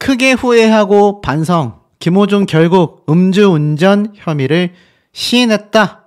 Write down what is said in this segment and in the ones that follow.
크게 후회하고 반성. 김호중 결국 음주운전 혐의를 시인했다.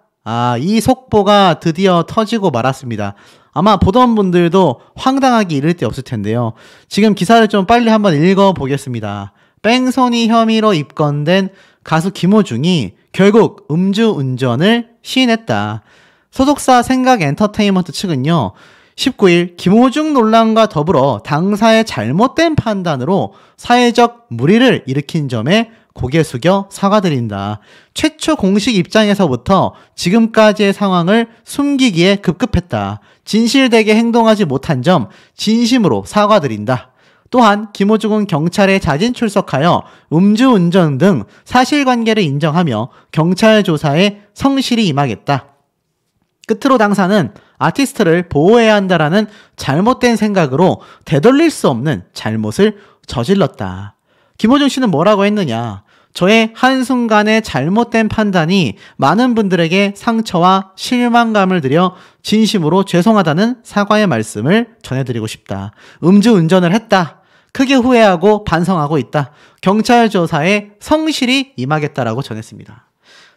이 속보가 드디어 터지고 말았습니다. 아마 보던 분들도 황당하기 이를 데 없을 텐데요. 지금 기사를 좀 빨리 한번 읽어보겠습니다. 뺑소니 혐의로 입건된 가수 김호중이 결국 음주운전을 시인했다. 소속사 생각엔터테인먼트 측은요, 19일 김호중 논란과 더불어 당사의 잘못된 판단으로 사회적 물의를 일으킨 점에 고개 숙여 사과드린다. 최초 공식 입장에서부터 지금까지의 상황을 숨기기에 급급했다. 진실되게 행동하지 못한 점 진심으로 사과드린다. 또한 김호중은 경찰에 자진 출석하여 음주운전 등 사실관계를 인정하며 경찰 조사에 성실히 임하겠다. 끝으로 당사는 아티스트를 보호해야 한다라는 잘못된 생각으로 되돌릴 수 없는 잘못을 저질렀다. 김호중 씨는 뭐라고 했느냐? 저의 한순간의 잘못된 판단이 많은 분들에게 상처와 실망감을 드려 진심으로 죄송하다는 사과의 말씀을 전해드리고 싶다. 음주운전을 했다. 크게 후회하고 반성하고 있다. 경찰 조사에 성실히 임하겠다라고 전했습니다.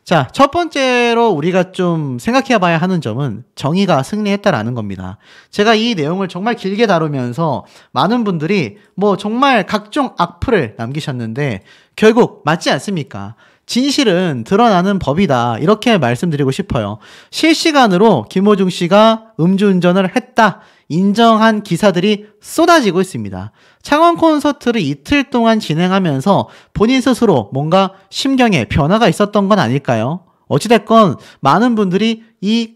자, 첫 번째로 우리가 좀 생각해 봐야 하는 점은 정의가 승리했다라는 겁니다. 제가 이 내용을 정말 길게 다루면서 많은 분들이 정말 각종 악플을 남기셨는데 결국 맞지 않습니까? 진실은 드러나는 법이다. 이렇게 말씀드리고 싶어요. 실시간으로 김호중 씨가 음주운전을 했다. 인정한 기사들이 쏟아지고 있습니다. 창원 콘서트를 이틀 동안 진행하면서 본인 스스로 뭔가 심경에 변화가 있었던 건 아닐까요? 어찌됐건 많은 분들이 이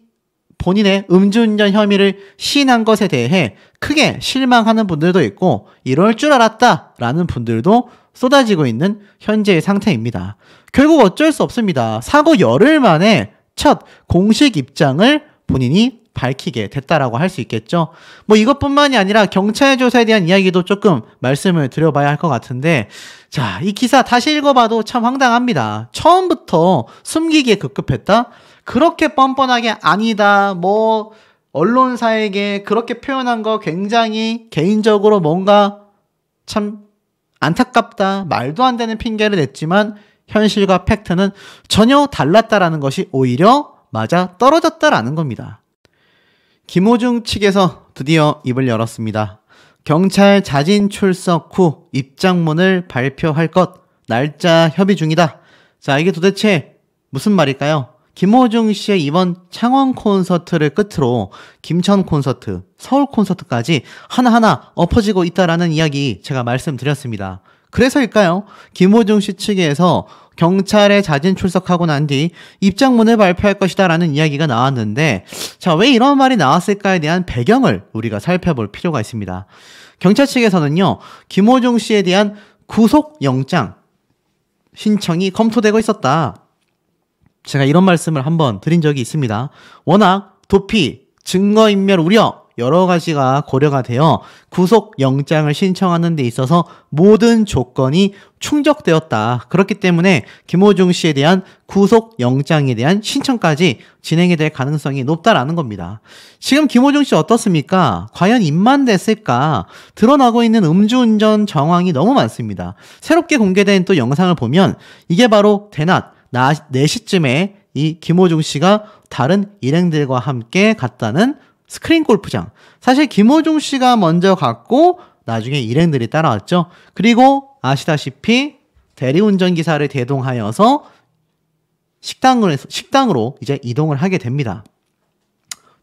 본인의 음주운전 혐의를 시인한 것에 대해 크게 실망하는 분들도 있고 이럴 줄 알았다 라는 분들도 쏟아지고 있는 현재의 상태입니다. 결국 어쩔 수 없습니다. 사고 열흘 만에 첫 공식 입장을 본인이 밝히게 됐다라고 할 수 있겠죠. 이것뿐만이 아니라 경찰 조사에 대한 이야기도 조금 말씀을 드려봐야 할 것 같은데, 자, 이 기사 다시 읽어봐도 참 황당합니다. 처음부터 숨기기에 급급했다? 그렇게 뻔뻔하게 아니다, 언론사에게 그렇게 표현한 거 굉장히 개인적으로 뭔가 참 안타깝다, 말도 안 되는 핑계를 냈지만 현실과 팩트는 전혀 달랐다라는 것이 오히려 맞아 떨어졌다라는 겁니다. 김호중 측에서 드디어 입을 열었습니다. 경찰 자진 출석 후 입장문을 발표할 것, 날짜 협의 중이다. 자, 이게 도대체 무슨 말일까요? 김호중 씨의 이번 창원 콘서트를 끝으로 김천 콘서트, 서울 콘서트까지 하나하나 엎어지고 있다라는 이야기 제가 말씀드렸습니다. 그래서일까요? 김호중 씨 측에서 경찰에 자진 출석하고 난 뒤 입장문을 발표할 것이다 라는 이야기가 나왔는데, 자, 왜 이런 말이 나왔을까에 대한 배경을 우리가 살펴볼 필요가 있습니다. 경찰 측에서는요, 김호중 씨에 대한 구속영장 신청이 검토되고 있었다. 제가 이런 말씀을 한번 드린 적이 있습니다. 워낙 도피, 증거인멸 우려 여러 가지가 고려가 되어 구속영장을 신청하는 데 있어서 모든 조건이 충족되었다. 그렇기 때문에 김호중 씨에 대한 구속영장에 대한 신청까지 진행이 될 가능성이 높다라는 겁니다. 지금 김호중 씨 어떻습니까? 과연 입만됐을까? 드러나고 있는 음주운전 정황이 너무 많습니다. 새롭게 공개된 또 영상을 보면 이게 바로 대낮 4시쯤에 이 김호중 씨가 다른 일행들과 함께 갔다는 스크린 골프장. 사실 김호중 씨가 먼저 갔고 나중에 일행들이 따라왔죠. 그리고 아시다시피 대리운전 기사를 대동하여서 식당으로 이제 이동을 하게 됩니다.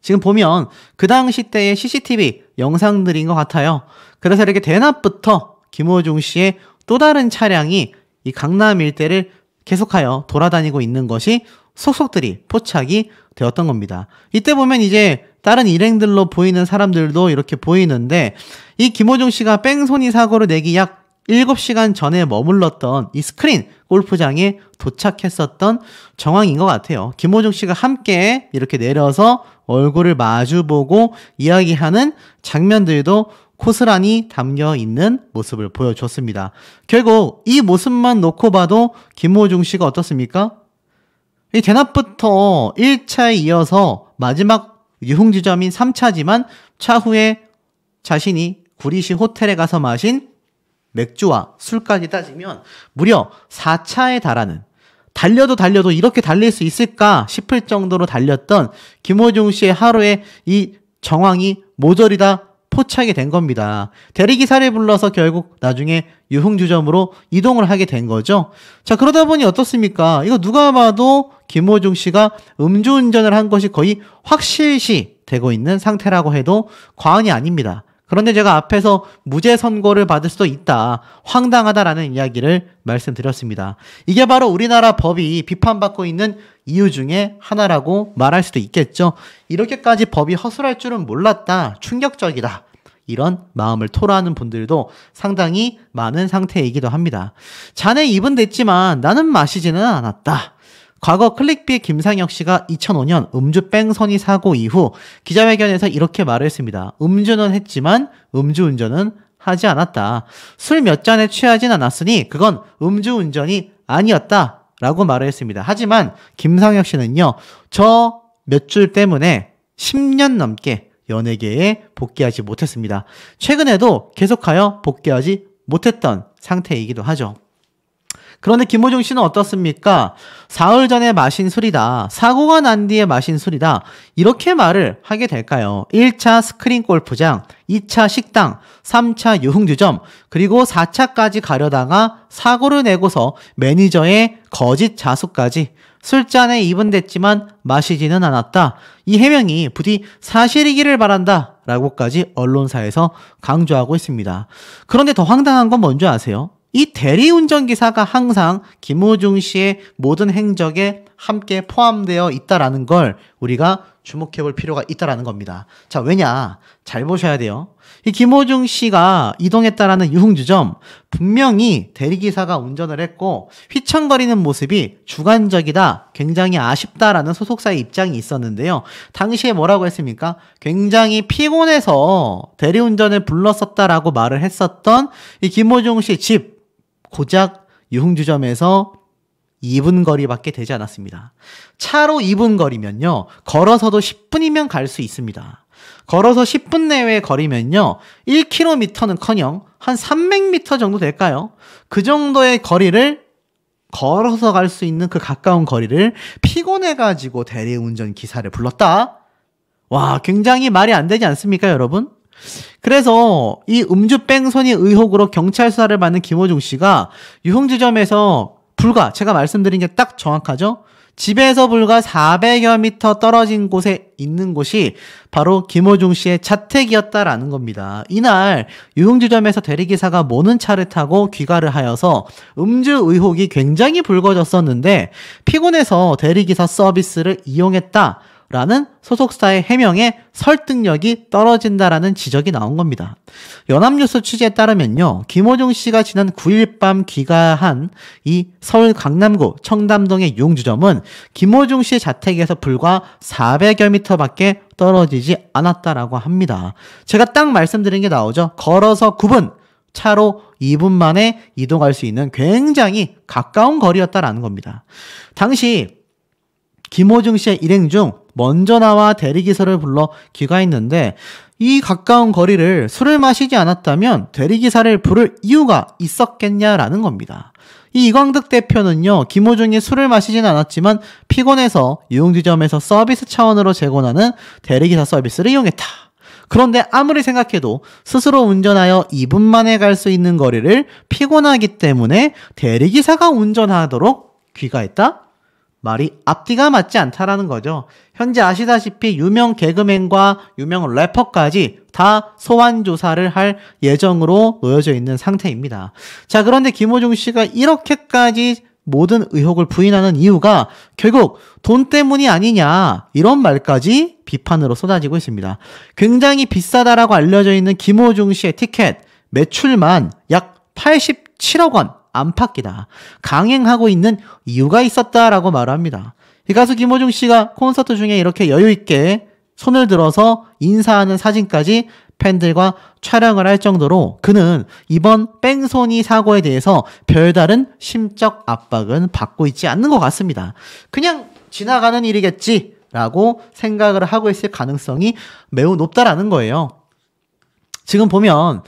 지금 보면 그 당시 때의 CCTV 영상들인 것 같아요. 그래서 이렇게 대낮부터 김호중 씨의 또 다른 차량이 이 강남 일대를 계속하여 돌아다니고 있는 것이 속속들이 포착이 되었던 겁니다. 이때 보면 이제 다른 일행들로 보이는 사람들도 이렇게 보이는데, 이 김호중 씨가 뺑소니 사고를 내기 약 7시간 전에 머물렀던 이 스크린 골프장에 도착했었던 정황인 것 같아요. 김호중 씨가 함께 이렇게 내려서 얼굴을 마주보고 이야기하는 장면들도 고스란히 담겨 있는 모습을 보여줬습니다. 결국 이 모습만 놓고 봐도 김호중 씨가 어떻습니까? 이 대낮부터 1차에 이어서 마지막 유흥지점인 3차지만 차후에 자신이 구리시 호텔에 가서 마신 맥주와 술까지 따지면 무려 4차에 달하는, 달려도 이렇게 달릴 수 있을까 싶을 정도로 달렸던 김호중 씨의 하루의 이 정황이 모조리 다 포착이 된 겁니다. 대리기사를 불러서 결국 나중에 유흥주점으로 이동을 하게 된 거죠. 자, 그러다 보니 어떻습니까? 이거 누가 봐도 김호중 씨가 음주운전을 한 것이 거의 확실시 되고 있는 상태라고 해도 과언이 아닙니다. 그런데 제가 앞에서 무죄 선고를 받을 수도 있다, 황당하다라는 이야기를 말씀드렸습니다. 이게 바로 우리나라 법이 비판받고 있는 이유 중에 하나라고 말할 수도 있겠죠. 이렇게까지 법이 허술할 줄은 몰랐다, 충격적이다, 이런 마음을 토로하는 분들도 상당히 많은 상태이기도 합니다. 잔에 입은 댔지만 나는 마시지는 않았다. 과거 클릭비 김상혁 씨가 2005년 음주 뺑소니 사고 이후 기자회견에서 이렇게 말을 했습니다. 음주는 했지만 음주운전은 하지 않았다. 술 몇 잔에 취하진 않았으니 그건 음주운전이 아니었다 라고 말을 했습니다. 하지만 김상혁 씨는요, 저 몇 줄 때문에 10년 넘게 연예계에 복귀하지 못했습니다. 최근에도 계속하여 복귀하지 못했던 상태이기도 하죠. 그런데 김호중 씨는 어떻습니까? 사흘 전에 마신 술이다, 사고가 난 뒤에 마신 술이다, 이렇게 말을 하게 될까요? 1차 스크린 골프장, 2차 식당, 3차 유흥주점, 그리고 4차까지 가려다가 사고를 내고서 매니저의 거짓 자수까지, 술잔에 입은 댔지만 마시지는 않았다, 이 해명이 부디 사실이기를 바란다 라고까지 언론사에서 강조하고 있습니다. 그런데 더 황당한 건 뭔지 아세요? 이 대리운전기사가 항상 김호중 씨의 모든 행적에 함께 포함되어 있다라는 걸 우리가 주목해 볼 필요가 있다라는 겁니다. 자, 왜냐? 잘 보셔야 돼요. 이 김호중 씨가 이동했다라는 유흥주점, 분명히 대리기사가 운전을 했고 휘청거리는 모습이 주관적이다, 굉장히 아쉽다라는 소속사의 입장이 있었는데요. 당시에 뭐라고 했습니까? 굉장히 피곤해서 대리운전을 불렀었다라고 말을 했었던 이 김호중 씨 집, 고작 유흥주점에서 2분 거리밖에 되지 않았습니다. 차로 2분 거리면요, 걸어서도 10분이면 갈 수 있습니다. 걸어서 10분 내외의 거리면요, 1km는커녕 한 300m 정도 될까요? 그 정도의 거리를 걸어서 갈 수 있는 그 가까운 거리를 피곤해가지고 대리운전 기사를 불렀다? 와, 굉장히 말이 안 되지 않습니까, 여러분? 그래서 이 음주 뺑소니 의혹으로 경찰 수사를 받는 김호중 씨가 유흥주점에서 불과, 제가 말씀드린 게 딱 정확하죠? 집에서 불과 400여 미터 떨어진 곳에 있는 곳이 바로 김호중 씨의 자택이었다라는 겁니다. 이날 유흥주점에서 대리기사가 모는 차를 타고 귀가를 하여서 음주 의혹이 굉장히 불거졌었는데 피곤해서 대리기사 서비스를 이용했다 라는 소속사의 해명에 설득력이 떨어진다라는 지적이 나온 겁니다. 연합뉴스 취재에 따르면요, 김호중 씨가 지난 9일 밤 귀가한 이 서울 강남구 청담동의 유흥주점은 김호중 씨의 자택에서 불과 400여 미터밖에 떨어지지 않았다라고 합니다. 제가 딱 말씀드린 게 나오죠. 걸어서 9분, 차로 2분 만에 이동할 수 있는 굉장히 가까운 거리였다라는 겁니다. 당시 김호중 씨의 일행 중 먼저 나와 대리기사를 불러 귀가했는데 이 가까운 거리를 술을 마시지 않았다면 대리기사를 부를 이유가 있었겠냐라는 겁니다. 이 이광득 대표는요, 김호중이 술을 마시진 않았지만 피곤해서 유흥주점에서 서비스 차원으로 제공하는 대리기사 서비스를 이용했다. 그런데 아무리 생각해도 스스로 운전하여 2분 만에 갈 수 있는 거리를 피곤하기 때문에 대리기사가 운전하도록 귀가했다? 말이 앞뒤가 맞지 않다라는 거죠. 현재 아시다시피 유명 개그맨과 유명 래퍼까지 다 소환 조사를 할 예정으로 놓여져 있는 상태입니다. 자, 그런데 김호중 씨가 이렇게까지 모든 의혹을 부인하는 이유가 결국 돈 때문이 아니냐, 이런 말까지 비판으로 쏟아지고 있습니다. 굉장히 비싸다라고 알려져 있는 김호중 씨의 티켓 매출만 약 87억 원 안팎이다. 강행하고 있는 이유가 있었다라고 말합니다. 이 가수 김호중 씨가 콘서트 중에 이렇게 여유있게 손을 들어서 인사하는 사진까지 팬들과 촬영을 할 정도로 그는 이번 뺑소니 사고에 대해서 별다른 심적 압박은 받고 있지 않는 것 같습니다. 그냥 지나가는 일이겠지 라고 생각을 하고 있을 가능성이 매우 높다라는 거예요. 지금 보면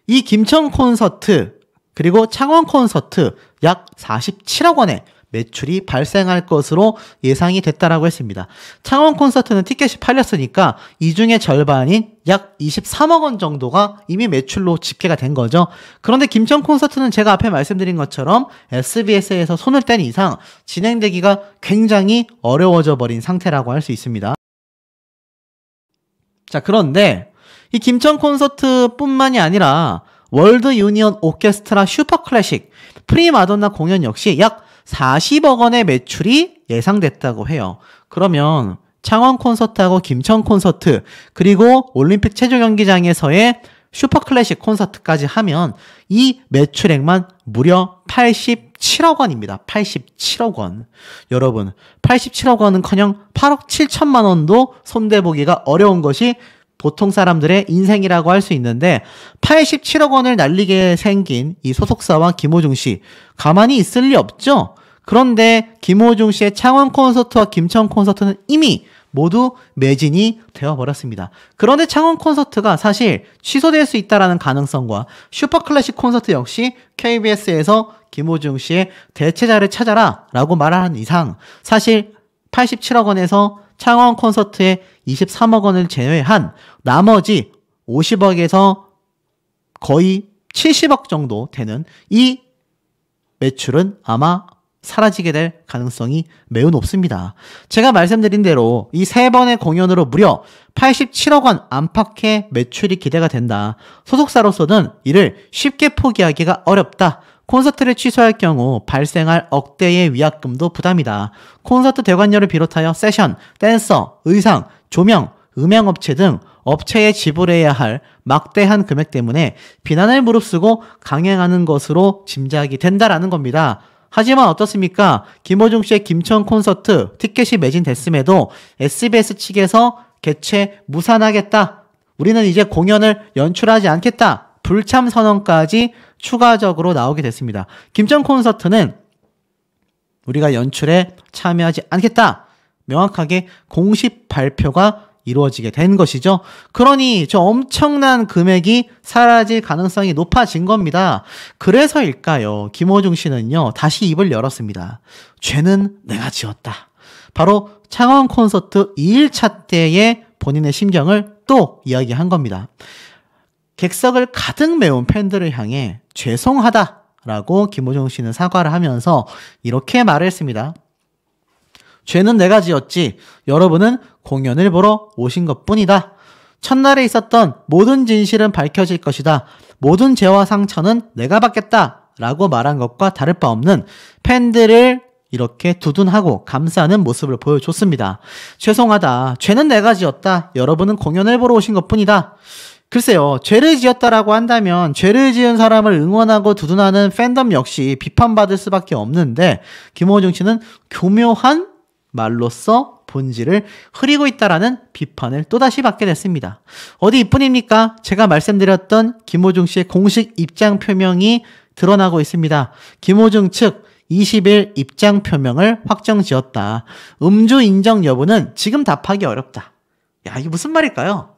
이 김천 콘서트 그리고 창원 콘서트 약 47억 원의 매출이 발생할 것으로 예상이 됐다라고 했습니다. 창원 콘서트는 티켓이 팔렸으니까 이 중에 절반인 약 23억 원 정도가 이미 매출로 집계가 된 거죠. 그런데 김천 콘서트는 제가 앞에 말씀드린 것처럼 SBS에서 손을 뗀 이상 진행되기가 굉장히 어려워져 버린 상태라고 할 수 있습니다. 자, 그런데 이 김천 콘서트뿐만이 아니라 월드 유니온 오케스트라 슈퍼클래식 프리마돈나 공연 역시 약 40억 원의 매출이 예상됐다고 해요. 그러면 창원 콘서트하고 김천 콘서트 그리고 올림픽 체조 경기장에서의 슈퍼클래식 콘서트까지 하면 이 매출액만 무려 87억 원입니다. 87억 원. 여러분, 87억 원은커녕 8억 7천만 원도 손대보기가 어려운 것이 보통 사람들의 인생이라고 할 수 있는데 87억 원을 날리게 생긴 이 소속사와 김호중 씨 가만히 있을 리 없죠? 그런데 김호중 씨의 창원 콘서트와 김천 콘서트는 이미 모두 매진이 되어버렸습니다. 그런데 창원 콘서트가 사실 취소될 수 있다는 가능성과 슈퍼클래식 콘서트 역시 KBS에서 김호중 씨의 대체자를 찾아라 라고 말하는 이상 사실 87억 원에서 창원 콘서트에 23억 원을 제외한 나머지 50억에서 거의 70억 정도 되는 이 매출은 아마 사라지게 될 가능성이 매우 높습니다. 제가 말씀드린 대로 이 3번의 공연으로 무려 87억 원 안팎의 매출이 기대가 된다. 소속사로서는 이를 쉽게 포기하기가 어렵다. 콘서트를 취소할 경우 발생할 억대의 위약금도 부담이다. 콘서트 대관료를 비롯하여 세션, 댄서, 의상, 조명, 음향업체 등 업체에 지불해야 할 막대한 금액 때문에 비난을 무릅쓰고 강행하는 것으로 짐작이 된다라는 겁니다. 하지만 어떻습니까? 김호중 씨의 김천 콘서트 티켓이 매진됐음에도 SBS 측에서 개최 무산하겠다. 우리는 이제 공연을 연출하지 않겠다. 불참 선언까지 추가적으로 나오게 됐습니다. 김천 콘서트는 우리가 연출에 참여하지 않겠다. 명확하게 공식 발표가 이루어지게 된 것이죠. 그러니 저 엄청난 금액이 사라질 가능성이 높아진 겁니다. 그래서일까요? 김호중 씨는요, 다시 입을 열었습니다. 죄는 내가 지었다. 바로 창원 콘서트 2일차 때의 본인의 심경을 또 이야기한 겁니다. 객석을 가득 메운 팬들을 향해 죄송하다라고 김호중 씨는 사과를 하면서 이렇게 말했습니다. 죄는 내가 지었지. 여러분은 공연을 보러 오신 것뿐이다. 첫날에 있었던 모든 진실은 밝혀질 것이다. 모든 죄와 상처는 내가 받겠다. 라고 말한 것과 다를 바 없는 팬들을 이렇게 두둔하고 감싸는 모습을 보여줬습니다. 죄송하다. 죄는 내가 지었다. 여러분은 공연을 보러 오신 것뿐이다. 글쎄요, 죄를 지었다라고 한다면 죄를 지은 사람을 응원하고 두둔하는 팬덤 역시 비판받을 수밖에 없는데 김호중 씨는 교묘한 말로써 본질을 흐리고 있다라는 비판을 또다시 받게 됐습니다. 어디 이뿐입니까? 제가 말씀드렸던 김호중 씨의 공식 입장 표명이 드러나고 있습니다. 김호중 측 20일 입장 표명을 확정지었다. 음주 인정 여부는 지금 답하기 어렵다. 야, 이게 무슨 말일까요?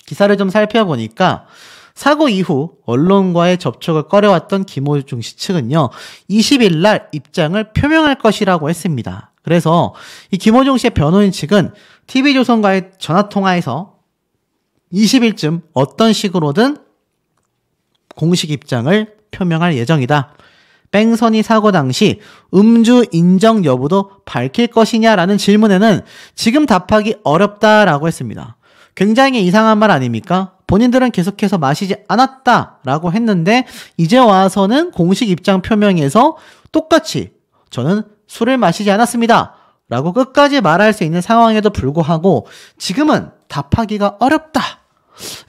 기사를 좀 살펴보니까 사고 이후 언론과의 접촉을 꺼려왔던 김호중 씨 측은요, 20일 날 입장을 표명할 것이라고 했습니다. 그래서 이 김호중 씨의 변호인 측은 TV조선과의 전화통화에서 20일쯤 어떤 식으로든 공식 입장을 표명할 예정이다. 뺑소니 사고 당시 음주 인정 여부도 밝힐 것이냐라는 질문에는 지금 답하기 어렵다라고 했습니다. 굉장히 이상한 말 아닙니까? 본인들은 계속해서 마시지 않았다라고 했는데 이제 와서는 공식 입장 표명에서 똑같이 저는 술을 마시지 않았습니다 라고 끝까지 말할 수 있는 상황에도 불구하고 지금은 답하기가 어렵다.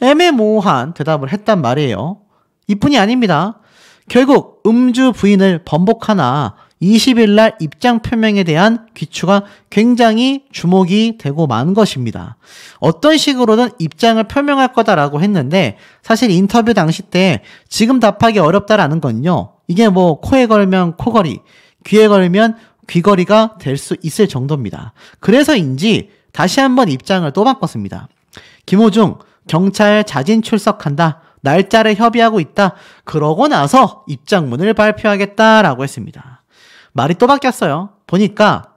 애매모호한 대답을 했단 말이에요. 이뿐이 아닙니다. 결국 음주 부인을 번복하나 20일 날 입장 표명에 대한 귀추가 굉장히 주목이 되고 만 것입니다. 어떤 식으로든 입장을 표명할 거다라고 했는데 사실 인터뷰 당시 때 지금 답하기 어렵다라는 건요. 이게 뭐 코에 걸면 코걸이, 귀에 걸면 귀걸이가 될 수 있을 정도입니다. 그래서인지 다시 한번 입장을 또 바꿨습니다. 김호중 경찰 자진 출석한다. 날짜를 협의하고 있다. 그러고 나서 입장문을 발표하겠다라고 했습니다. 말이 또 바뀌었어요. 보니까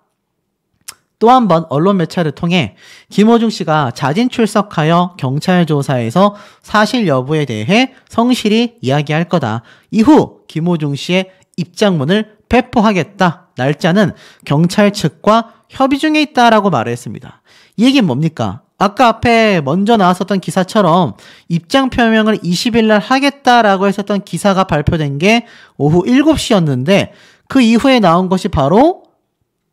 또 한 번 언론 매체를 통해 김호중 씨가 자진 출석하여 경찰 조사에서 사실 여부에 대해 성실히 이야기할 거다. 이후 김호중 씨의 입장문을 배포하겠다. 날짜는 경찰 측과 협의 중에 있다라고 말을 했습니다. 이 얘기는 뭡니까? 아까 앞에 먼저 나왔었던 기사처럼 입장 표명을 20일 날 하겠다라고 했었던 기사가 발표된 게 오후 7시였는데 그 이후에 나온 것이 바로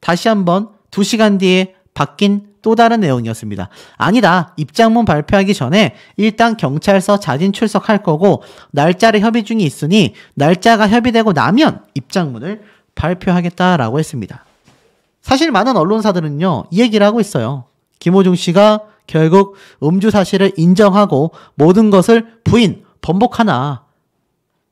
다시 한번 2시간 뒤에 바뀐 또 다른 내용이었습니다. 아니다. 입장문 발표하기 전에 일단 경찰서 자진 출석할 거고 날짜를 협의 중에 있으니 날짜가 협의되고 나면 입장문을 발표하겠다라고 했습니다. 사실 많은 언론사들은요, 이 얘기를 하고 있어요. 김호중 씨가 결국 음주 사실을 인정하고 모든 것을 부인, 번복하나.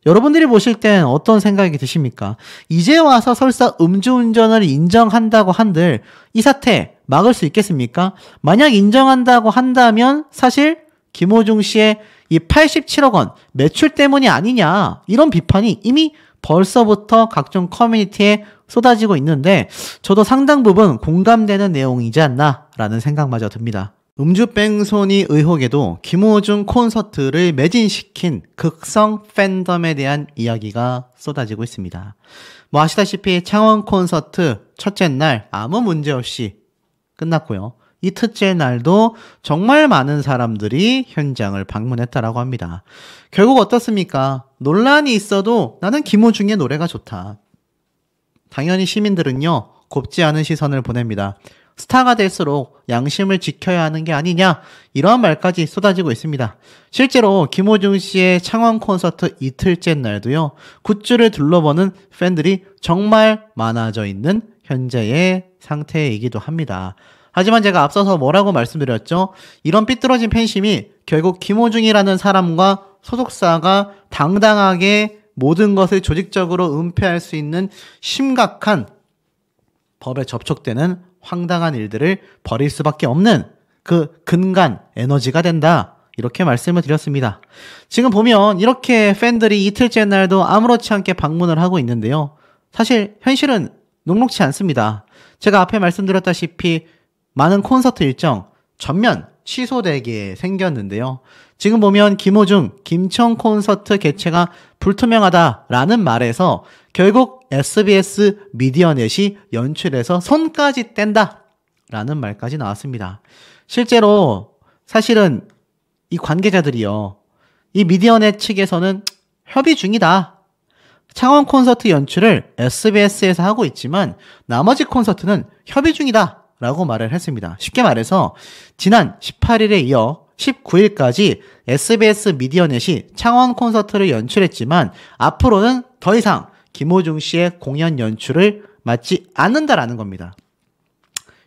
여러분들이 보실 땐 어떤 생각이 드십니까? 이제 와서 설사 음주운전을 인정한다고 한들 이 사태 막을 수 있겠습니까? 만약 인정한다고 한다면 사실 김호중 씨의 이 87억 원 매출 때문이 아니냐 이런 비판이 이미 벌써부터 각종 커뮤니티에 쏟아지고 있는데 저도 상당 부분 공감되는 내용이지 않나라는 생각마저 듭니다. 음주 뺑소니 의혹에도 김호중 콘서트를 매진시킨 극성 팬덤에 대한 이야기가 쏟아지고 있습니다. 뭐 아시다시피 창원 콘서트 첫째 날 아무 문제 없이 끝났고요. 이틀째 날도 정말 많은 사람들이 현장을 방문했다라고 합니다. 결국 어떻습니까? 논란이 있어도 나는 김호중의 노래가 좋다. 당연히 시민들은요, 곱지 않은 시선을 보냅니다. 스타가 될수록 양심을 지켜야 하는 게 아니냐, 이러한 말까지 쏟아지고 있습니다. 실제로 김호중 씨의 창원 콘서트 이틀째 날도요, 굿즈를 둘러보는 팬들이 정말 많아져 있는 현재의 상태이기도 합니다. 하지만 제가 앞서서 뭐라고 말씀드렸죠? 이런 삐뚤어진 팬심이 결국 김호중이라는 사람과 소속사가 당당하게 모든 것을 조직적으로 은폐할 수 있는 심각한 법에 접촉되는 황당한 일들을 벌일 수밖에 없는 그 근간 에너지가 된다. 이렇게 말씀을 드렸습니다. 지금 보면 이렇게 팬들이 이틀째 날도 아무렇지 않게 방문을 하고 있는데요. 사실 현실은 녹록치 않습니다. 제가 앞에 말씀드렸다시피 많은 콘서트 일정 전면 취소되게 생겼는데요. 지금 보면 김호중, 김천 콘서트 개최가 불투명하다라는 말에서 결국 SBS 미디어넷이 연출해서 손까지 뗀다라는 말까지 나왔습니다. 실제로 사실은 이 관계자들이요, 이 미디어넷 측에서는 협의 중이다. 창원 콘서트 연출을 SBS에서 하고 있지만 나머지 콘서트는 협의 중이다 라고 말을 했습니다. 쉽게 말해서 지난 18일에 이어 19일까지 SBS 미디어넷이 창원 콘서트를 연출했지만 앞으로는 더 이상 김호중 씨의 공연 연출을 맡지 않는다라는 겁니다.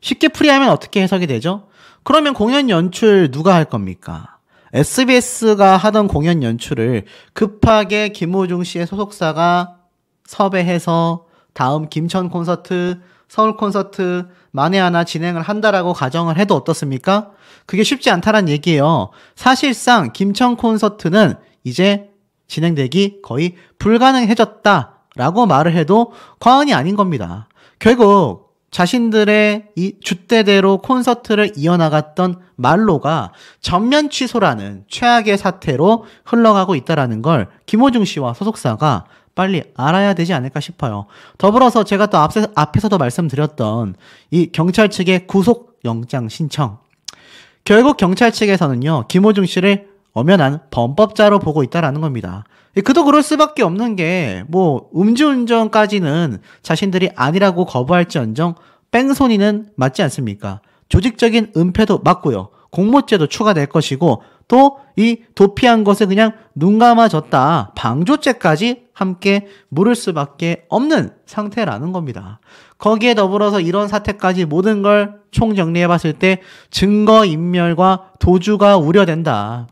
쉽게 풀이하면 어떻게 해석이 되죠? 그러면 공연 연출 누가 할 겁니까? SBS가 하던 공연 연출을 급하게 김호중 씨의 소속사가 섭외해서 다음 김천 콘서트, 서울 콘서트 만에 하나 진행을 한다라고 가정을 해도 어떻습니까? 그게 쉽지 않다란 얘기예요. 사실상 김천 콘서트는 이제 진행되기 거의 불가능해졌다라고 말을 해도 과언이 아닌 겁니다. 결국 자신들의 이 줏대대로 콘서트를 이어나갔던 말로가 전면 취소라는 최악의 사태로 흘러가고 있다는 걸 김호중 씨와 소속사가 빨리 알아야 되지 않을까 싶어요. 더불어서 제가 또 앞에서도 말씀드렸던 이 경찰 측의 구속영장 신청. 결국 경찰 측에서는요, 김호중 씨를 엄연한 범법자로 보고 있다라는 겁니다. 그도 그럴 수밖에 없는 게, 뭐 음주운전까지는 자신들이 아니라고 거부할지언정 뺑소니는 맞지 않습니까? 조직적인 은폐도 맞고요. 공모죄도 추가될 것이고, 또 이 도피한 것에 그냥 눈 감아줬다, 방조죄까지 함께 물을 수밖에 없는 상태라는 겁니다. 거기에 더불어서 이런 사태까지 모든 걸 총정리해봤을 때 증거인멸과 도주가 우려된다.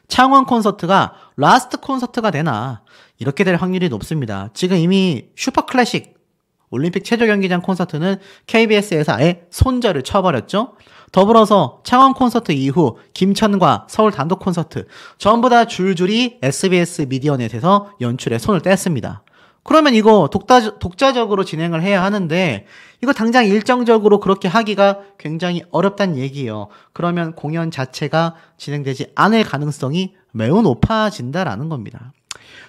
창원 콘서트가 라스트 콘서트가 되나, 이렇게 될 확률이 높습니다. 지금 이미 슈퍼클래식 올림픽 체조경기장 콘서트는 KBS에서 아예 손절을 쳐버렸죠. 더불어서 창원 콘서트 이후 김천과 서울 단독 콘서트 전부 다 줄줄이 SBS 미디어넷에서 연출에 손을 뗐습니다. 그러면 이거 독자적으로 진행을 해야 하는데 이거 당장 일정적으로 그렇게 하기가 굉장히 어렵다는 얘기예요. 그러면 공연 자체가 진행되지 않을 가능성이 매우 높아진다라는 겁니다.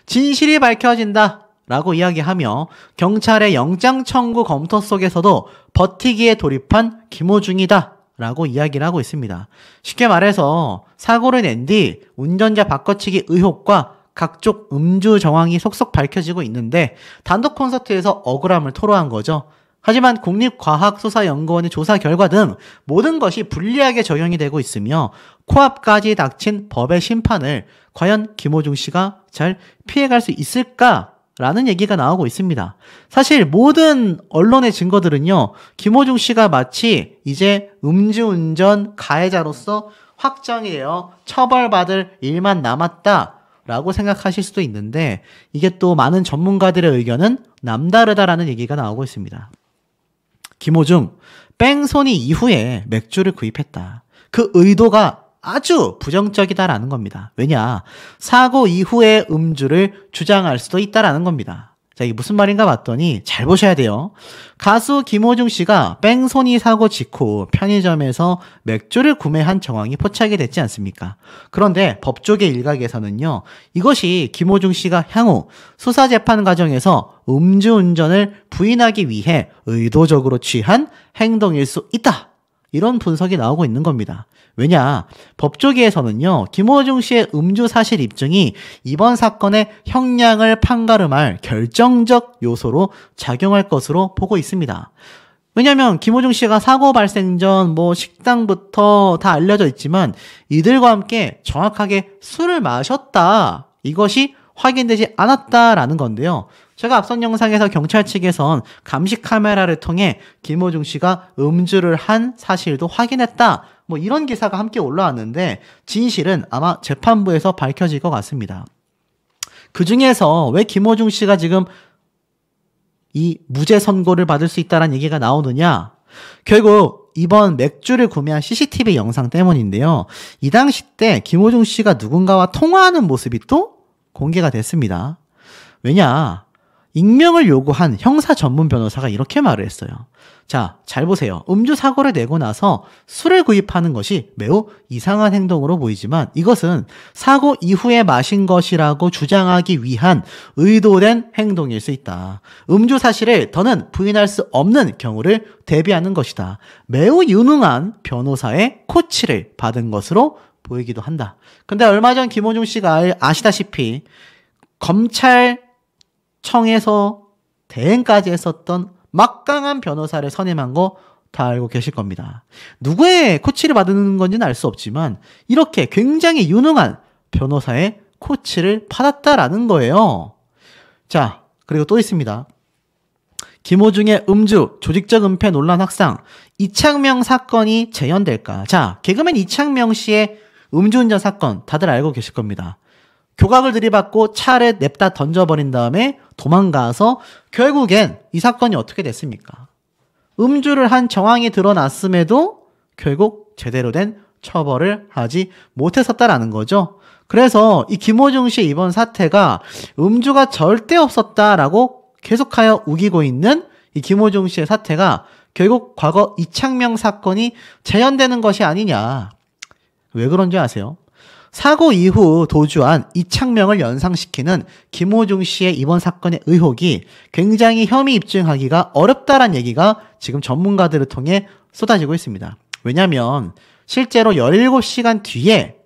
진실이 밝혀진다 라고 이야기하며 경찰의 영장 청구 검토 속에서도 버티기에 돌입한 김호중이다 라고 이야기를 하고 있습니다. 쉽게 말해서 사고를 낸 뒤 운전자 바꿔치기 의혹과 각종 음주 정황이 속속 밝혀지고 있는데 단독 콘서트에서 억울함을 토로한 거죠. 하지만 국립과학수사연구원의 조사 결과 등 모든 것이 불리하게 적용이 되고 있으며 코앞까지 닥친 법의 심판을 과연 김호중 씨가 잘 피해갈 수 있을까라는 얘기가 나오고 있습니다. 사실 모든 언론의 증거들은요, 김호중 씨가 마치 이제 음주운전 가해자로서 확정이 되어 처벌받을 일만 남았다라고 생각하실 수도 있는데 이게 또 많은 전문가들의 의견은 남다르다라는 얘기가 나오고 있습니다. 김호중, 뺑소니 이후에 맥주를 구입했다. 그 의도가 아주 부정적이다라는 겁니다. 왜냐? 사고 이후에 음주를 주장할 수도 있다라는 겁니다. 자, 이게 무슨 말인가 봤더니 잘 보셔야 돼요. 가수 김호중 씨가 뺑소니 사고 직후 편의점에서 맥주를 구매한 정황이 포착이 됐지 않습니까? 그런데 법조계 일각에서는요, 이것이 김호중 씨가 향후 수사재판 과정에서 음주운전을 부인하기 위해 의도적으로 취한 행동일 수 있다. 이런 분석이 나오고 있는 겁니다. 왜냐? 법조계에서는요, 김호중 씨의 음주 사실 입증이 이번 사건의 형량을 판가름할 결정적 요소로 작용할 것으로 보고 있습니다. 왜냐면 김호중 씨가 사고 발생 전 식당부터 다 알려져 있지만 이들과 함께 정확하게 술을 마셨다. 이것이 확인되지 않았다라는 건데요. 제가 앞선 영상에서 경찰 측에선 감시 카메라를 통해 김호중 씨가 음주를 한 사실도 확인했다. 이런 기사가 함께 올라왔는데 진실은 아마 재판부에서 밝혀질 것 같습니다. 그 중에서 왜 김호중 씨가 지금 이 무죄 선고를 받을 수 있다는 얘기가 나오느냐? 결국 이번 맥주를 구매한 CCTV 영상 때문인데요. 이 당시 때 김호중 씨가 누군가와 통화하는 모습이 또 공개가 됐습니다. 왜냐? 익명을 요구한 형사 전문 변호사가 이렇게 말을 했어요. 자, 잘 보세요. 음주 사고를 내고 나서 술을 구입하는 것이 매우 이상한 행동으로 보이지만 이것은 사고 이후에 마신 것이라고 주장하기 위한 의도된 행동일 수 있다. 음주 사실을 더는 부인할 수 없는 경우를 대비하는 것이다. 매우 유능한 변호사의 코치를 받은 것으로 보이기도 한다. 근데 얼마 전 김호중 씨가 아시다시피 검찰청에서 대행까지 했었던 막강한 변호사를 선임한 거 다 알고 계실 겁니다. 누구의 코치를 받는 건지는 알 수 없지만 이렇게 굉장히 유능한 변호사의 코치를 받았다라는 거예요. 자, 그리고 또 있습니다. 김호중의 음주, 조직적 은폐 논란 확산, 이창명 사건이 재현될까? 자, 개그맨 이창명 씨의 음주운전 사건 다들 알고 계실 겁니다. 교각을 들이받고 차를 냅다 던져버린 다음에 도망가서 결국엔 이 사건이 어떻게 됐습니까? 음주를 한 정황이 드러났음에도 결국 제대로 된 처벌을 하지 못했었다라는 거죠. 그래서 이 김호중 씨의 이번 사태가 음주가 절대 없었다라고 계속하여 우기고 있는 이 김호중 씨의 사태가 결국 과거 이창명 사건이 재현되는 것이 아니냐. 왜 그런지 아세요? 사고 이후 도주한 이창명을 연상시키는 김호중 씨의 이번 사건의 의혹이 굉장히 혐의 입증하기가 어렵다란 얘기가 지금 전문가들을 통해 쏟아지고 있습니다. 왜냐하면 실제로 17시간 뒤에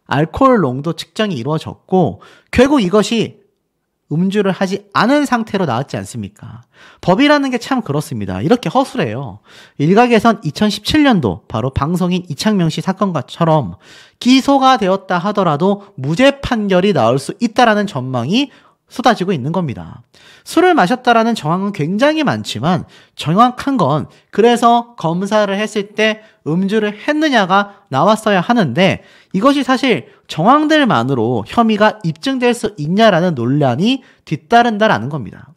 알코올 농도 측정이 이루어졌고 결국 이것이 음주를 하지 않은 상태로 나왔지 않습니까? 법이라는 게 참 그렇습니다. 이렇게 허술해요. 일각에선 2017년도 바로 방송인 이창명 씨 사건과처럼 기소가 되었다 하더라도 무죄 판결이 나올 수 있다라는 전망이 쏟아지고 있는 겁니다. 술을 마셨다라는 정황은 굉장히 많지만 정확한 건 그래서 검사를 했을 때 음주를 했느냐가 나왔어야 하는데 이것이 사실 정황들만으로 혐의가 입증될 수 있냐라는 논란이 뒤따른다라는 겁니다.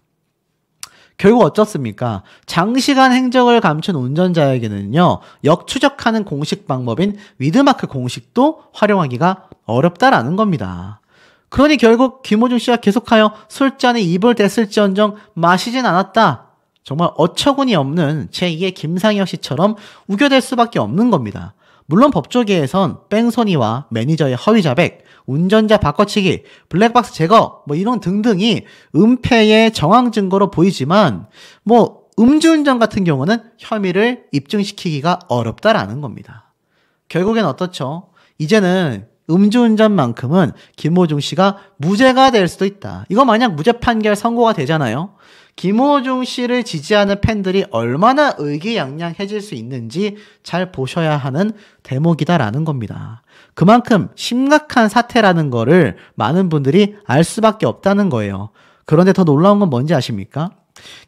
결국 어쩌습니까? 장시간 행적을 감춘 운전자에게는요, 역추적하는 공식 방법인 위드마크 공식도 활용하기가 어렵다라는 겁니다. 그러니 결국 김호중 씨가 계속하여 술잔에 입을 댔을지언정 마시진 않았다. 정말 어처구니 없는 제2의 김상혁 씨처럼 우겨댈 수밖에 없는 겁니다. 물론 법조계에선 뺑소니와 매니저의 허위 자백, 운전자 바꿔치기, 블랙박스 제거 이런 등등이 은폐의 정황 증거로 보이지만 음주운전 같은 경우는 혐의를 입증시키기가 어렵다라는 겁니다. 결국엔 어떻죠? 이제는 음주운전만큼은 김호중 씨가 무죄가 될 수도 있다. 이거 만약 무죄 판결 선고가 되잖아요. 김호중 씨를 지지하는 팬들이 얼마나 의기양양해질 수 있는지 잘 보셔야 하는 대목이다라는 겁니다. 그만큼 심각한 사태라는 거를 많은 분들이 알 수밖에 없다는 거예요. 그런데 더 놀라운 건 뭔지 아십니까?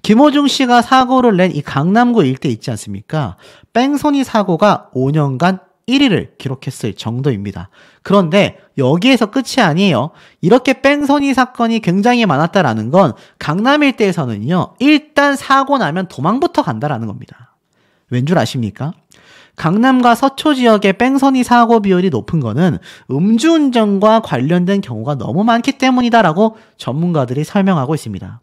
김호중 씨가 사고를 낸 이 강남구 일대 있지 않습니까? 뺑소니 사고가 5년간 1위를 기록했을 정도입니다. 그런데 여기에서 끝이 아니에요. 이렇게 뺑소니 사건이 굉장히 많았다라는 건 강남 일대에서는요, 일단 사고 나면 도망부터 간다라는 겁니다. 왠 줄 아십니까? 강남과 서초 지역의 뺑소니 사고 비율이 높은 거는 음주운전과 관련된 경우가 너무 많기 때문이다라고 전문가들이 설명하고 있습니다.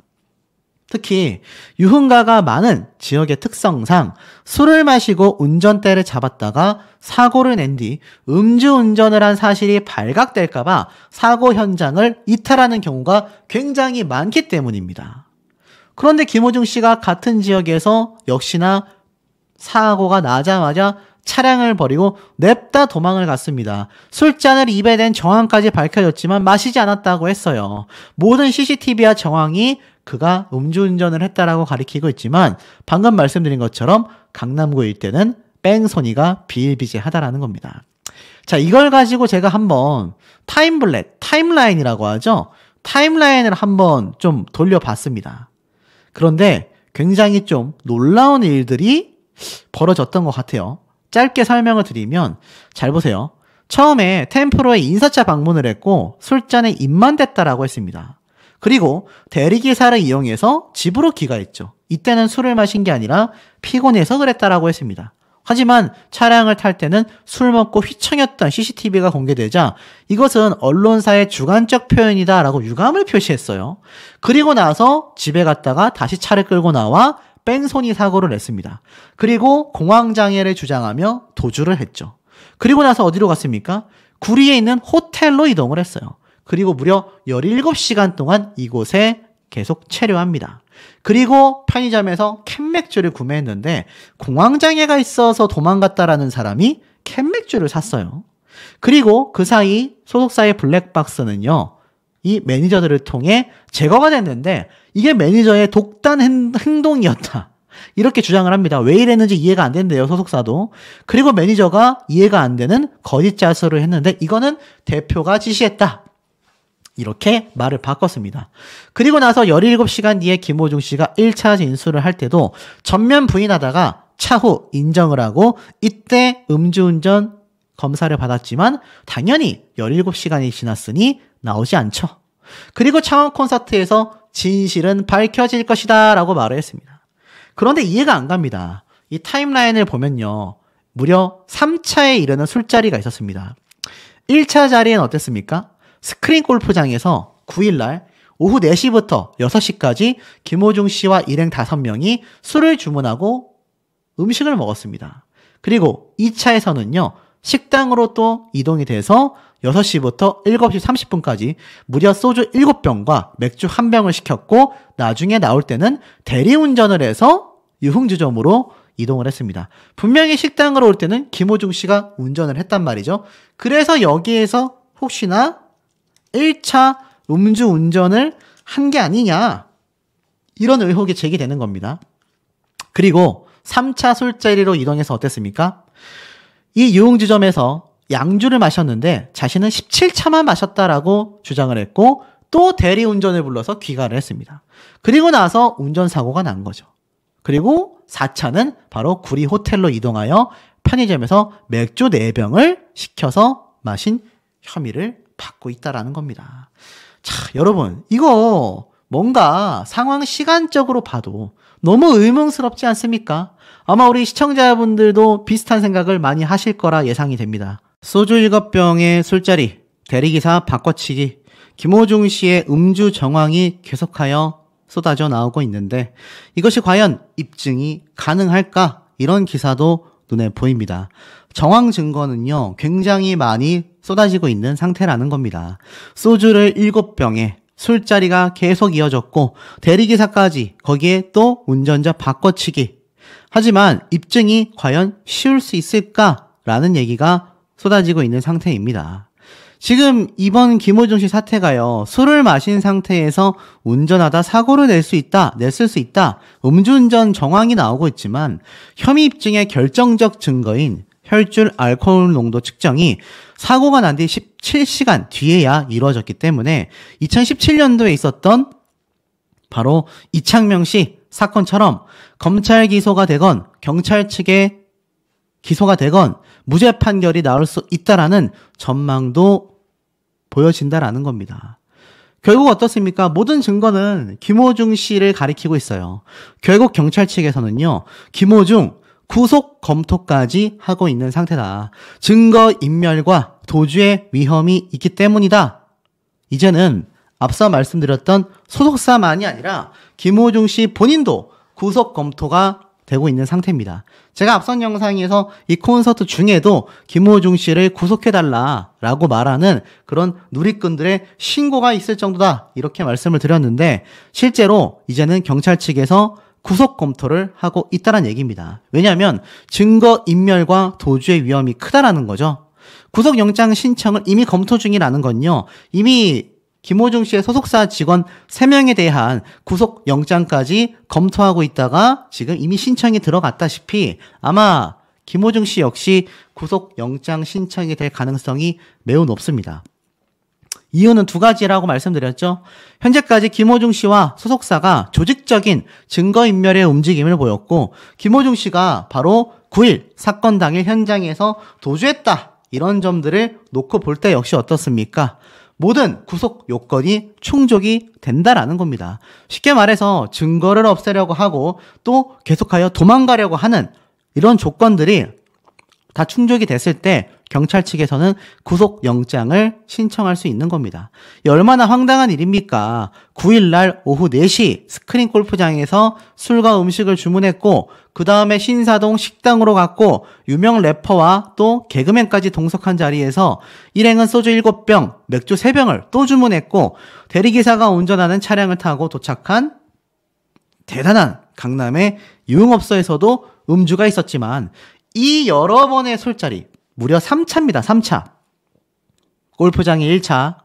특히 유흥가가 많은 지역의 특성상 술을 마시고 운전대를 잡았다가 사고를 낸 뒤 음주운전을 한 사실이 발각될까봐 사고 현장을 이탈하는 경우가 굉장히 많기 때문입니다. 그런데 김호중 씨가 같은 지역에서 역시나 사고가 나자마자 차량을 버리고 냅다 도망을 갔습니다. 술잔을 입에 댄 정황까지 밝혀졌지만 마시지 않았다고 했어요. 모든 CCTV와 정황이 그가 음주운전을 했다라고 가리키고 있지만 방금 말씀드린 것처럼 강남구 일대는 뺑소니가 비일비재하다라는 겁니다. 자, 이걸 가지고 제가 한번 타임라인이라고 하죠. 타임라인을 한번 좀 돌려봤습니다. 그런데 굉장히 좀 놀라운 일들이 벌어졌던 것 같아요. 짧게 설명을 드리면 잘 보세요. 처음에 템프로에 인사차 방문을 했고 술잔에 입만 댔다라고 했습니다. 그리고 대리기사를 이용해서 집으로 귀가했죠. 이때는 술을 마신 게 아니라 피곤해서 그랬다라고 했습니다. 하지만 차량을 탈 때는 술 먹고 휘청였던 CCTV가 공개되자 이것은 언론사의 주관적 표현이다라고 유감을 표시했어요. 그리고 나서 집에 갔다가 다시 차를 끌고 나와 뺑소니 사고를 냈습니다. 그리고 공황장애를 주장하며 도주를 했죠. 그리고 나서 어디로 갔습니까? 구리에 있는 호텔로 이동을 했어요. 그리고 무려 17시간 동안 이곳에 계속 체류합니다. 그리고 편의점에서 캔맥주를 구매했는데 공황장애가 있어서 도망갔다라는 사람이 캔맥주를 샀어요. 그리고 그 사이 소속사의 블랙박스는요, 이 매니저들을 통해 제거가 됐는데 이게 매니저의 독단 행동이었다. 이렇게 주장을 합니다. 왜 이랬는지 이해가 안 된대요, 소속사도. 그리고 매니저가 이해가 안 되는 거짓 자수를 했는데 이거는 대표가 지시했다. 이렇게 말을 바꿨습니다. 그리고 나서 17시간 뒤에 김호중 씨가 1차 진술을 할 때도 전면 부인하다가 차후 인정을 하고 이때 음주운전 검사를 받았지만 당연히 17시간이 지났으니 나오지 않죠. 그리고 창원 콘서트에서 진실은 밝혀질 것이다 라고 말을 했습니다. 그런데 이해가 안 갑니다. 이 타임라인을 보면요, 무려 3차에 이르는 술자리가 있었습니다. 1차 자리엔 어땠습니까? 스크린 골프장에서 9일날 오후 4시부터 6시까지 김호중 씨와 일행 5명이 술을 주문하고 음식을 먹었습니다. 그리고 2차에서는요, 식당으로 또 이동이 돼서 6시부터 7시 30분까지 무려 소주 7병과 맥주 1병을 시켰고 나중에 나올 때는 대리운전을 해서 유흥주점으로 이동을 했습니다. 분명히 식당으로 올 때는 김호중 씨가 운전을 했단 말이죠. 그래서 여기에서 혹시나 1차 음주운전을 한 게 아니냐, 이런 의혹이 제기되는 겁니다. 그리고 3차 술자리로 이동해서 어땠습니까? 이 유흥주점에서 양주를 마셨는데 자신은 17차만 마셨다라고 주장을 했고 또 대리운전을 불러서 귀가를 했습니다. 그리고 나서 운전사고가 난 거죠. 그리고 4차는 바로 구리 호텔로 이동하여 편의점에서 맥주 4병을 시켜서 마신 혐의를 받고 있다라는 겁니다. 자, 여러분, 이거 뭔가 상황 시간적으로 봐도 너무 의문스럽지 않습니까? 아마 우리 시청자분들도 비슷한 생각을 많이 하실 거라 예상이 됩니다. 소주 7병에 술자리, 대리기사 바꿔치기, 김호중 씨의 음주 정황이 계속하여 쏟아져 나오고 있는데 이것이 과연 입증이 가능할까? 이런 기사도 눈에 보입니다. 정황 증거는요, 굉장히 많이 쏟아지고 있는 상태라는 겁니다. 소주를 7병에 술자리가 계속 이어졌고 대리기사까지 거기에 또 운전자 바꿔치기. 하지만 입증이 과연 쉬울 수 있을까라는 얘기가 쏟아지고 있는 상태입니다. 지금 이번 김호중 씨 사태가요, 술을 마신 상태에서 운전하다 사고를 냈을 수 있다, 음주운전 정황이 나오고 있지만 혐의 입증의 결정적 증거인 혈중 알코올 농도 측정이 사고가 난 뒤 17시간 뒤에야 이루어졌기 때문에 2017년도에 있었던 바로 이창명 씨 사건처럼 검찰 기소가 되건 경찰 측에 기소가 되건 무죄 판결이 나올 수 있다라는 전망도 보여진다라는 겁니다. 결국 어떻습니까? 모든 증거는 김호중 씨를 가리키고 있어요. 결국 경찰 측에서는요, 김호중 구속 검토까지 하고 있는 상태다. 증거 인멸과 도주의 위험이 있기 때문이다. 이제는 앞서 말씀드렸던 소속사만이 아니라 김호중 씨 본인도 구속 검토가 되고 있는 상태입니다. 제가 앞선 영상에서 이 콘서트 중에도 김호중 씨를 구속해달라라고 말하는 그런 누리꾼들의 신고가 있을 정도다, 이렇게 말씀을 드렸는데 실제로 이제는 경찰 측에서 구속 검토를 하고 있다는 얘기입니다. 왜냐하면 증거 인멸과 도주의 위험이 크다라는 거죠. 구속영장 신청을 이미 검토 중이라는 건요, 이미 김호중 씨의 소속사 직원 3명에 대한 구속영장까지 검토하고 있다가 지금 이미 신청이 들어갔다시피 아마 김호중 씨 역시 구속영장 신청이 될 가능성이 매우 높습니다. 이유는 2가지라고 말씀드렸죠. 현재까지 김호중 씨와 소속사가 조직적인 증거인멸의 움직임을 보였고 김호중 씨가 바로 9일 사건 당일 현장에서 도주했다, 이런 점들을 놓고 볼 때 역시 어떻습니까? 모든 구속 요건이 충족이 된다라는 겁니다. 쉽게 말해서 증거를 없애려고 하고 또 계속하여 도망가려고 하는 이런 조건들이 다 충족이 됐을 때 경찰 측에서는 구속영장을 신청할 수 있는 겁니다. 이 얼마나 황당한 일입니까? 9일날 오후 4시 스크린 골프장에서 술과 음식을 주문했고 그 다음에 신사동 식당으로 갔고 유명 래퍼와 또 개그맨까지 동석한 자리에서 일행은 소주 7병, 맥주 3병을 또 주문했고 대리기사가 운전하는 차량을 타고 도착한 대단한 강남의 유흥업소에서도 음주가 있었지만 이 여러 번의 술자리, 무려 3차입니다. 3차. 골프장이 1차,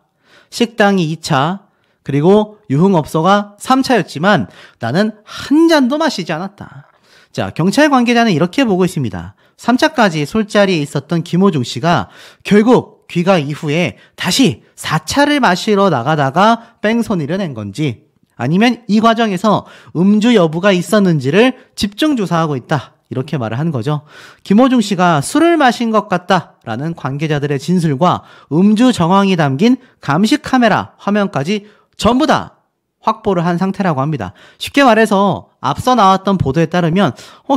식당이 2차, 그리고 유흥업소가 3차였지만 나는 한 잔도 마시지 않았다. 자, 경찰 관계자는 이렇게 보고 있습니다. 3차까지 술자리에 있었던 김호중 씨가 결국 귀가 이후에 다시 4차를 마시러 나가다가 뺑소니를 낸 건지 아니면 이 과정에서 음주 여부가 있었는지를 집중 조사하고 있다, 이렇게 말을 한 거죠. 김호중 씨가 술을 마신 것 같다라는 관계자들의 진술과 음주 정황이 담긴 감시 카메라 화면까지 전부 다 확보를 한 상태라고 합니다. 쉽게 말해서 앞서 나왔던 보도에 따르면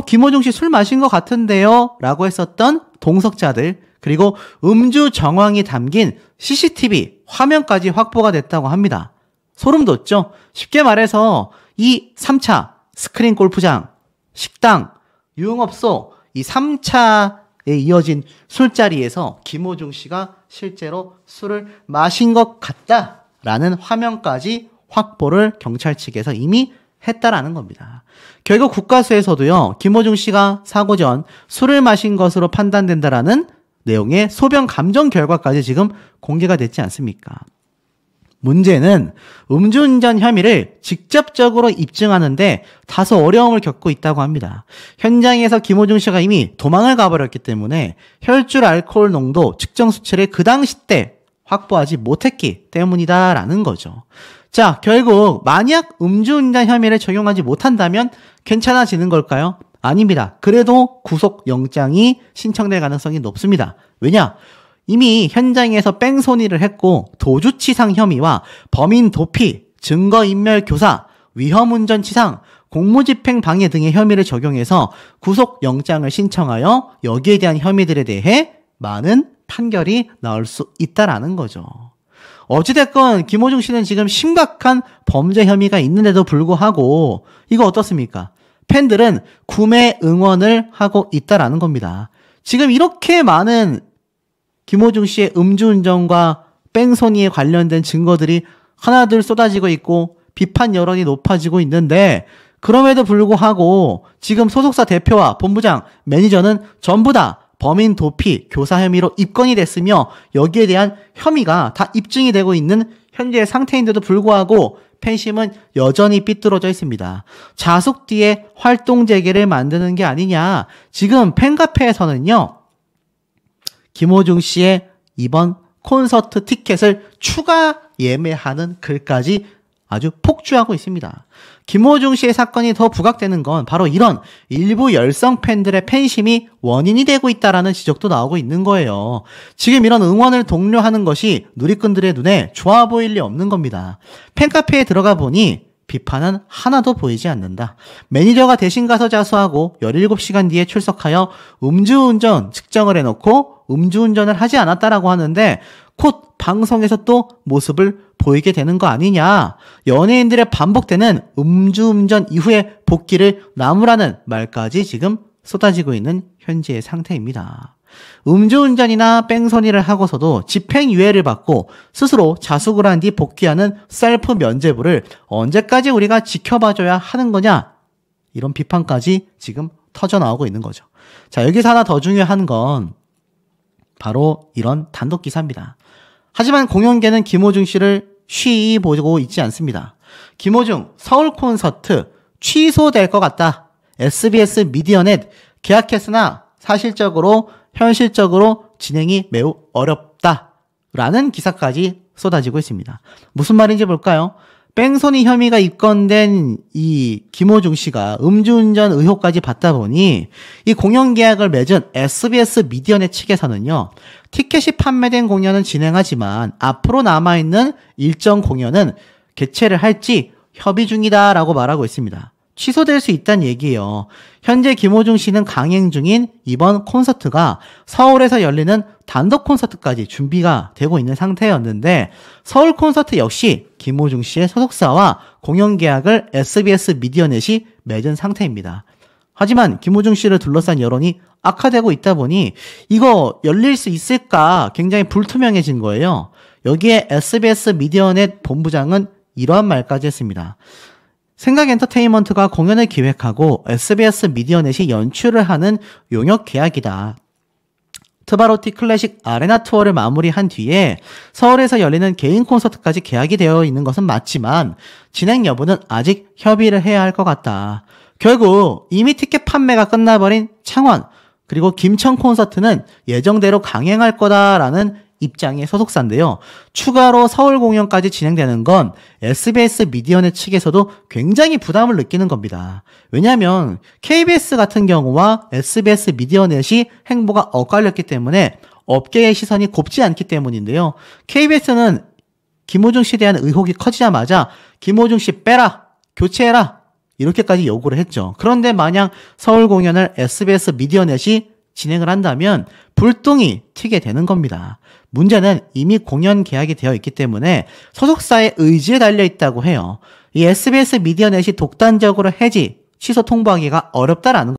김호중 씨 술 마신 것 같은데요? 라고 했었던 동석자들, 그리고 음주 정황이 담긴 CCTV 화면까지 확보가 됐다고 합니다. 소름 돋죠? 쉽게 말해서 이 3차 스크린 골프장, 식당, 유흥업소, 이 3차에 이어진 술자리에서 김호중 씨가 실제로 술을 마신 것 같다라는 화면까지 확보를 경찰 측에서 이미 했다라는 겁니다. 결국 국가수에서도요, 김호중 씨가 사고 전 술을 마신 것으로 판단된다라는 내용의 소변 감정 결과까지 지금 공개가 됐지 않습니까? 문제는 음주운전 혐의를 직접적으로 입증하는데 다소 어려움을 겪고 있다고 합니다. 현장에서 김호중 씨가 이미 도망을 가버렸기 때문에 혈중 알코올 농도 측정 수치를 그 당시 때 확보하지 못했기 때문이다라는 거죠. 자, 결국 만약 음주운전 혐의를 적용하지 못한다면 괜찮아지는 걸까요? 아닙니다. 그래도 구속영장이 신청될 가능성이 높습니다. 왜냐? 이미 현장에서 뺑소니를 했고 도주치상 혐의와 범인 도피, 증거인멸교사, 위험운전치상, 공무집행 방해 등의 혐의를 적용해서 구속영장을 신청하여 여기에 대한 혐의들에 대해 많은 판결이 나올 수 있다라는 거죠. 어찌됐건 김호중 씨는 지금 심각한 범죄 혐의가 있는데도 불구하고 이거 어떻습니까? 팬들은 구매 응원을 하고 있다라는 겁니다. 지금 이렇게 많은 김호중 씨의 음주운전과 뺑소니에 관련된 증거들이 하나둘 쏟아지고 있고 비판 여론이 높아지고 있는데 그럼에도 불구하고 지금 소속사 대표와 본부장, 매니저는 전부 다 범인 도피, 교사 혐의로 입건이 됐으며 여기에 대한 혐의가 다 입증이 되고 있는 현재의 상태인데도 불구하고 팬심은 여전히 삐뚤어져 있습니다. 자숙 뒤에 활동 재개를 만드는 게 아니냐. 지금 팬카페에서는요. 김호중 씨의 이번 콘서트 티켓을 추가 예매하는 글까지 아주 폭주하고 있습니다. 김호중 씨의 사건이 더 부각되는 건 바로 이런 일부 열성 팬들의 팬심이 원인이 되고 있다라는 지적도 나오고 있는 거예요. 지금 이런 응원을 독려하는 것이 누리꾼들의 눈에 좋아 보일 리 없는 겁니다. 팬카페에 들어가 보니 비판은 하나도 보이지 않는다. 매니저가 대신 가서 자수하고 17시간 뒤에 출석하여 음주운전 측정을 해놓고 음주운전을 하지 않았다라고 하는데 곧 방송에서 또 모습을 보이게 되는 거 아니냐. 연예인들의 반복되는 음주운전 이후에 복귀를 나무라는 말까지 지금 쏟아지고 있는 현재의 상태입니다. 음주운전이나 뺑소니를 하고서도 집행유예를 받고 스스로 자숙을 한 뒤 복귀하는 셀프 면죄부를 언제까지 우리가 지켜봐줘야 하는 거냐. 이런 비판까지 지금 터져나오고 있는 거죠. 자, 여기서 하나 더 중요한 건 바로 이런 단독 기사입니다. 하지만 공연계는 김호중 씨를 쉬이 보고 있지 않습니다. 김호중 서울 콘서트 취소될 것 같다. SBS 미디어넷 계약했으나 사실적으로 현실적으로 진행이 매우 어렵다. 라는 기사까지 쏟아지고 있습니다. 무슨 말인지 볼까요? 뺑소니 혐의가 입건된 이 김호중 씨가 음주운전 의혹까지 받다 보니 이 공연 계약을 맺은 SBS 미디어넷 측에서는요. 티켓이 판매된 공연은 진행하지만 앞으로 남아있는 일정 공연은 개최를 할지 협의 중이다라고 말하고 있습니다. 취소될 수 있다는 얘기예요. 현재 김호중 씨는 강행 중인 이번 콘서트가 서울에서 열리는 단독 콘서트까지 준비가 되고 있는 상태였는데 서울 콘서트 역시 김호중 씨의 소속사와 공연 계약을 SBS 미디어넷이 맺은 상태입니다. 하지만 김호중 씨를 둘러싼 여론이 악화되고 있다 보니 이거 열릴 수 있을까 굉장히 불투명해진 거예요. 여기에 SBS 미디어넷 본부장은 이러한 말까지 했습니다. 생각 엔터테인먼트가 공연을 기획하고 SBS 미디어넷이 연출을 하는 용역 계약이다. 트바로티 클래식 아레나 투어를 마무리한 뒤에 서울에서 열리는 개인 콘서트까지 계약이 되어 있는 것은 맞지만 진행 여부는 아직 협의를 해야 할 것 같다. 결국 이미 티켓 판매가 끝나버린 창원 그리고 김천 콘서트는 예정대로 강행할 거다라는 입장의 소속사인데요. 추가로 서울 공연까지 진행되는 건 SBS 미디어넷 측에서도 굉장히 부담을 느끼는 겁니다. 왜냐하면 KBS 같은 경우와 SBS 미디어넷이 행보가 엇갈렸기 때문에 업계의 시선이 곱지 않기 때문인데요. KBS는 김호중 씨에 대한 의혹이 커지자마자 김호중 씨 빼라, 교체해라 이렇게까지 요구를 했죠. 그런데 만약 서울 공연을 SBS 미디어넷이 진행을 한다면 불똥이 튀게 되는 겁니다. 문제는 이미 공연 계약이 되어 있기 때문에 소속사의 의지에 달려 있다고 해요. 이 SBS 미디어넷이 독단적으로 해지, 취소 통보하기가 어렵다라는